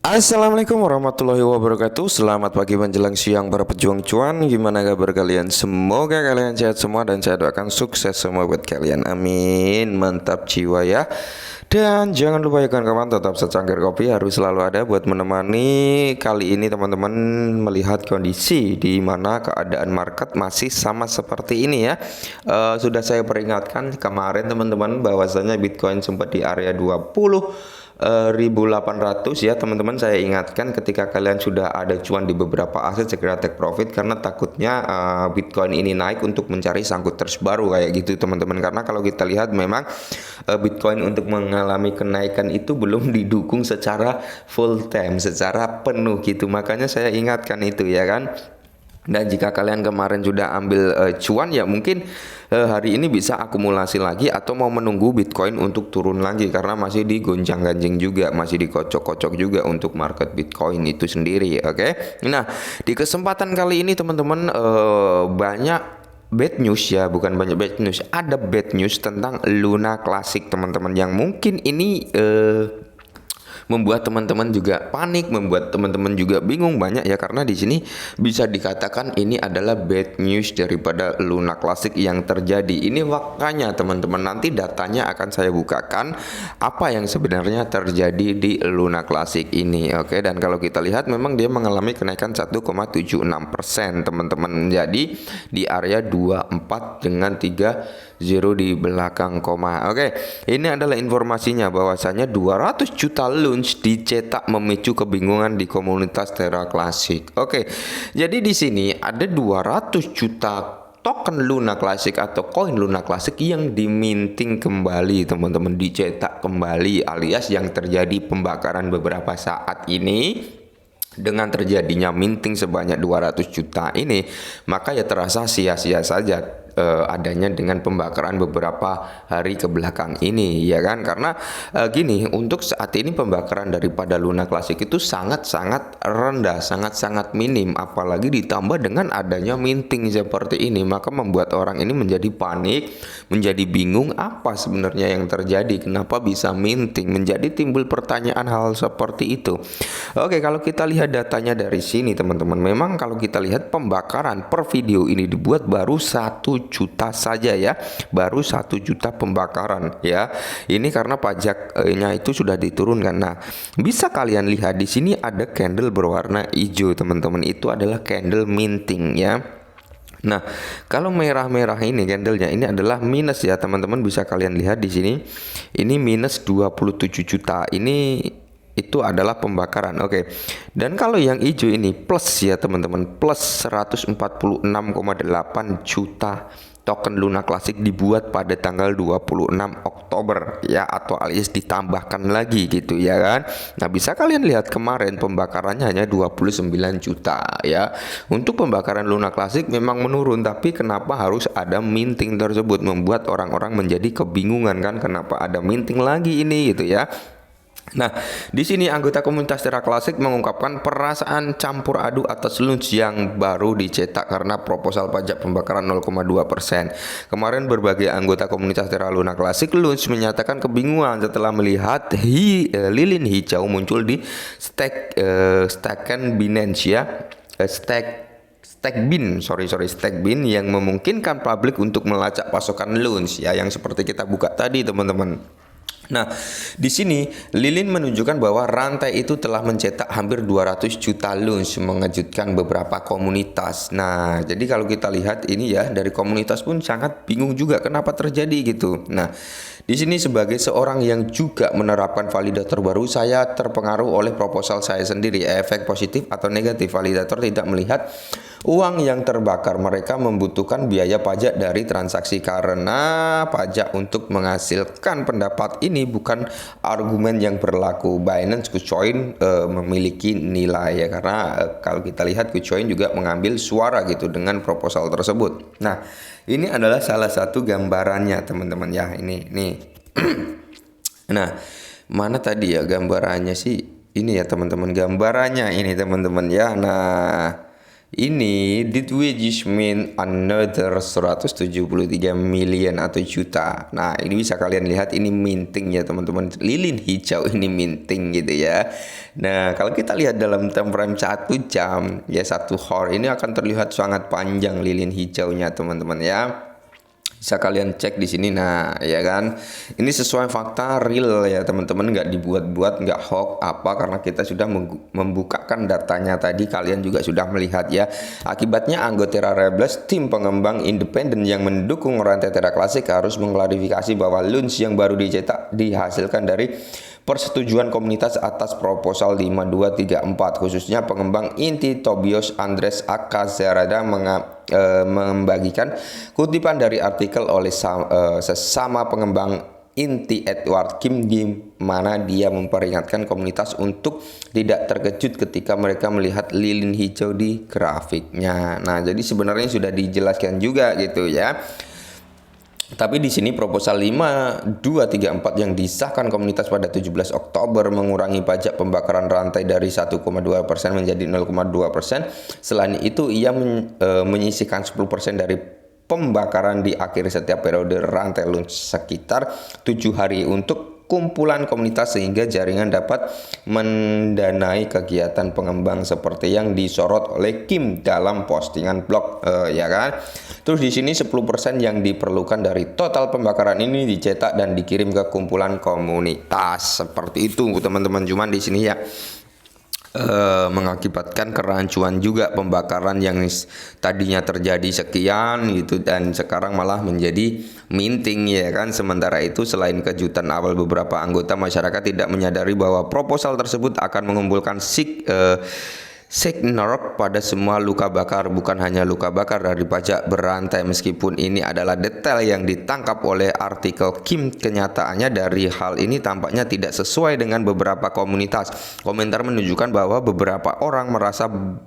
Assalamualaikum warahmatullahi wabarakatuh. Selamat pagi menjelang siang para pejuang cuan. Gimana kabar kalian? Semoga kalian sehat semua dan saya doakan sukses semua buat kalian. Amin. Mantap jiwa ya. Dan jangan lupa ya kawan-kawan, tetap secangkir kopi harus selalu ada buat menemani. Kali ini teman-teman melihat kondisi di mana keadaan market masih sama seperti ini ya. Sudah saya peringatkan kemarin teman-teman bahwasanya Bitcoin sempat di area 20.800 ya teman-teman. Saya ingatkan ketika kalian sudah ada cuan di beberapa aset segera take profit, karena takutnya Bitcoin ini naik untuk mencari sangkut terus baru kayak gitu teman-teman. Karena kalau kita lihat memang Bitcoin untuk mengalami kenaikan itu belum didukung secara full time, secara penuh gitu. Makanya saya ingatkan itu ya kan. Dan jika kalian kemarin sudah ambil cuan ya mungkin hari ini bisa akumulasi lagi atau mau menunggu Bitcoin untuk turun lagi, karena masih digonjang-ganjing juga, masih dikocok-kocok juga untuk market Bitcoin itu sendiri. Oke. Nah, di kesempatan kali ini teman-teman banyak bad news ya, bukan banyak bad news, ada bad news tentang Luna Classic teman-teman, yang mungkin ini membuat teman-teman juga panik, membuat teman-teman juga bingung banyak ya, karena di sini bisa dikatakan ini adalah bad news daripada Luna Classic yang terjadi. Ini makanya teman-teman nanti datanya akan saya bukakan apa yang sebenarnya terjadi di Luna Classic ini. Oke, dan kalau kita lihat memang dia mengalami kenaikan 1,76% teman-teman. Jadi di area 24 dengan 3 zero di belakang koma. Oke, ini adalah informasinya bahwasanya 200 juta launch dicetak memicu kebingungan di komunitas Terra Classic. Oke, jadi di sini ada 200 juta token Luna Classic atau koin Luna Classic yang diminting kembali teman-teman, dicetak kembali, alias yang terjadi pembakaran beberapa saat ini. Dengan terjadinya minting sebanyak 200 juta ini, maka ya terasa sia-sia saja adanya dengan pembakaran beberapa hari ke belakang ini ya kan. Karena gini, untuk saat ini pembakaran daripada Luna Classic itu sangat-sangat rendah, sangat-sangat minim, apalagi ditambah dengan adanya minting seperti ini, maka membuat orang ini menjadi panik, menjadi bingung apa sebenarnya yang terjadi, kenapa bisa minting, menjadi timbul pertanyaan hal seperti itu. Oke, kalau kita lihat datanya dari sini teman-teman, memang kalau kita lihat pembakaran per video ini dibuat baru 1 juta saja ya, baru 1 juta pembakaran ya. Ini karena pajaknya itu sudah diturunkan. Nah, bisa kalian lihat di sini ada candle berwarna hijau teman-teman, itu adalah candle minting ya. Nah, kalau merah-merah ini candlenya ini adalah minus ya teman-teman, bisa kalian lihat di sini. Ini minus 27 juta. Ini itu adalah pembakaran. Oke. Dan kalau yang hijau ini plus ya teman-teman, plus 146,8 juta token Luna Classic dibuat pada tanggal 26 Oktober ya, atau alias ditambahkan lagi gitu ya kan. Nah, bisa kalian lihat kemarin pembakarannya hanya 29 juta ya. Untuk pembakaran Luna Classic memang menurun, tapi kenapa harus ada minting tersebut, membuat orang-orang menjadi kebingungan kan, kenapa ada minting lagi ini gitu ya. Nah, di sini anggota komunitas Terra Classic mengungkapkan perasaan campur aduk atas launch yang baru dicetak karena proposal pajak pembakaran 0,2%. Kemarin berbagai anggota komunitas Terra Luna Classic launch menyatakan kebingungan setelah melihat lilin hijau muncul di staken Binance ya. Stackbin yang memungkinkan publik untuk melacak pasokan launch ya, yang seperti kita buka tadi teman-teman. Nah, di sini lilin menunjukkan bahwa rantai itu telah mencetak hampir 200 juta launch, mengejutkan beberapa komunitas. Nah, jadi kalau kita lihat ini ya, dari komunitas pun sangat bingung juga kenapa terjadi gitu. Nah, di sini sebagai seorang yang juga menerapkan validator baru, saya terpengaruh oleh proposal saya sendiri. Efek positif atau negatif, validator tidak melihat uang yang terbakar. Mereka membutuhkan biaya pajak dari transaksi, karena pajak untuk menghasilkan pendapat ini bukan argumen yang berlaku. Binance Kucoin memiliki nilai ya, karena kalau kita lihat Kucoin juga mengambil suara gitu dengan proposal tersebut. Nah, ini adalah salah satu gambarannya teman-teman ya, ini nih. Nah, mana tadi ya gambarannya sih? Ini ya teman-teman, gambarannya ini teman-teman ya. Nah, Ini did we just mean another 173 million atau juta. Nah, ini bisa kalian lihat ini minting ya teman-teman. Lilin hijau ini minting gitu ya. Nah, kalau kita lihat dalam time frame 1 jam ya, 1 hour ini akan terlihat sangat panjang lilin hijaunya teman-teman ya. Bisa kalian cek di sini. Nah, ya kan, ini sesuai fakta real ya teman-teman, nggak dibuat-buat, nggak hoax apa, karena kita sudah membukakan datanya tadi, kalian juga sudah melihat ya. Akibatnya anggota Rebels, tim pengembang independen yang mendukung rantai Terra Classic, harus mengklarifikasi bahwa loans yang baru dicetak dihasilkan dari persetujuan komunitas atas proposal 5234, khususnya pengembang inti Tobias Andres Akazerada membagikan kutipan dari artikel oleh sesama pengembang inti Edward Kim, di mana dia memperingatkan komunitas untuk tidak terkejut ketika mereka melihat lilin hijau di grafiknya. Nah, jadi sebenarnya sudah dijelaskan juga gitu ya. Tapi di sini proposal 5234 yang disahkan komunitas pada 17 Oktober mengurangi pajak pembakaran rantai dari 1,2% menjadi 0,2%. Selain itu, ia menyisihkan 10% dari pembakaran di akhir setiap periode rantai lunch sekitar 7 hari untuk kumpulan komunitas, sehingga jaringan dapat mendanai kegiatan pengembang seperti yang disorot oleh Kim dalam postingan blog, ya kan. Terus di sini 10% yang diperlukan dari total pembakaran ini dicetak dan dikirim ke kumpulan komunitas. Seperti itu teman-teman. Cuman di sini ya mengakibatkan kerancuan juga pembakaran yang tadinya terjadi sekian gitu, dan sekarang malah menjadi minting ya kan. Sementara itu, selain kejutan awal, beberapa anggota masyarakat tidak menyadari bahwa proposal tersebut akan mengumpulkan Signor pada semua luka bakar, bukan hanya luka bakar dari pajak berantai. Meskipun ini adalah detail yang ditangkap oleh artikel Kim, kenyataannya dari hal ini tampaknya tidak sesuai dengan beberapa komunitas. Komentar menunjukkan bahwa beberapa orang merasa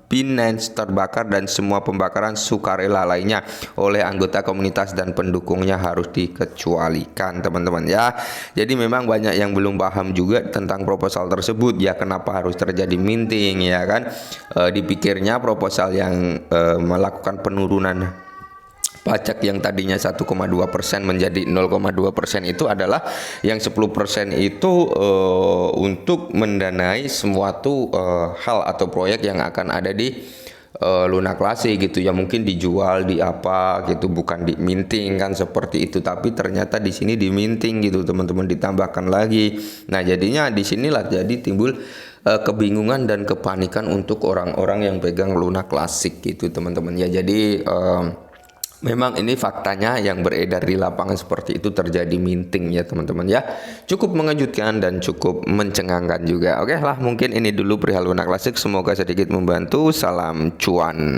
Binance terbakar dan semua pembakaran sukarela lainnya oleh anggota komunitas dan pendukungnya harus dikecualikan teman-teman ya. Jadi memang banyak yang belum paham juga tentang proposal tersebut ya, kenapa harus terjadi minting ya kan. Dipikirnya proposal yang melakukan penurunan pajak yang tadinya 1,2% menjadi 0,2% itu adalah yang 10% itu untuk mendanai suatu hal atau proyek yang akan ada di Luna Classic gitu ya, mungkin dijual di apa gitu, bukan di minting kan, seperti itu. Tapi ternyata di sini di minting gitu teman-teman, ditambahkan lagi. Nah, jadinya di sinilah jadi timbul kebingungan dan kepanikan untuk orang-orang yang pegang Luna Classic gitu teman-teman ya. Jadi memang ini faktanya yang beredar di lapangan seperti itu, terjadi minting ya teman-teman ya. Cukup mengejutkan dan cukup mencengangkan juga. Oke lah, mungkin ini dulu perihal Luna Classic, semoga sedikit membantu. Salam cuan.